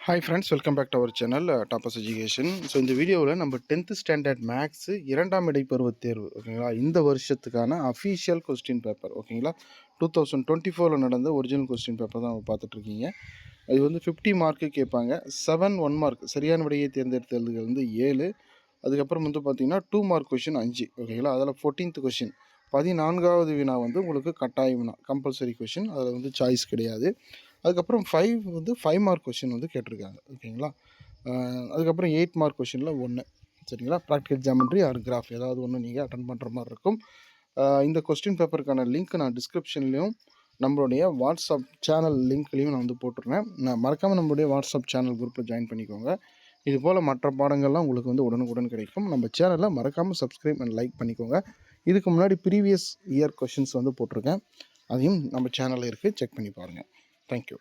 Hi friends, welcome back to our channel toppers education. So இந்த வீடியோவில் நம்ம 10th standard maths 2ஆம் இடைப்பருவத் தேர்வு ஓகேங்களா, இந்த வருஷத்துக்கான அஃபீஷியல் கொஸ்டின் பேப்பர் ஓகேங்களா, 2024 நடந்த ஒரிஜினல் கொஸ்டின் பேப்பர் தான் பார்த்துட்ருக்கீங்க. இது வந்து 50 மார்க்கு கேட்பாங்க. 7 1 மார்க் சரியான விடையை தேர்ந்தெடுத்ததுகள் வந்து 7. அதுக்கப்புறம் வந்து பார்த்திங்கன்னா 2 மார்க் கொஷின் 5 ஓகேங்களா. அதில் 14th கொஷின் 14வது வினா வந்து உங்களுக்கு கட்டாய வினா, கம்பல்சரி கொஷின், அதில் வந்து சாய்ஸ் கிடையாது. அதுக்கப்புறம் 5 மார்க் கொஷின் வந்து கேட்டிருக்காங்க ஓகேங்களா. அதுக்கப்புறம் 8 மார்க் கொஷினில் 1 சரிங்களா. ப்ராக்டிகல் ஜாமெண்ட்ரி ஆர் கிராஃப் ஏதாவது ஒன்று நீங்கள் அட்டன் பண்ணுற மாதிரி இருக்கும். இந்த கொஸ்டின் பேப்பருக்கான லிங்க் நான் டிஸ்கிரிப்ஷன்லேயும் நம்மளுடைய வாட்ஸ்அப் சேனல் லிங்க்லேயும் நான் வந்து போட்டுருக்கேன். நான் மறக்காமல் நம்மளுடைய வாட்ஸ்அப் சேனல் குரூப்பில் ஜாயின் பண்ணிக்கோங்க. இது போல் மற்ற பாடங்கள்லாம் உங்களுக்கு வந்து உடனுக்குடன் கிடைக்கும். நம்ம சேனலை மறக்காமல் சப்ஸ்கிரைப் அண்ட் லைக் பண்ணிக்கோங்க. இதுக்கு முன்னாடி ப்ரீவியஸ் இயர் கொஷின்ஸ் வந்து போட்டிருக்கேன், அதையும் நம்ம சேனலில் இருக்குது, செக் பண்ணி பாருங்கள். தேங்க்யூ.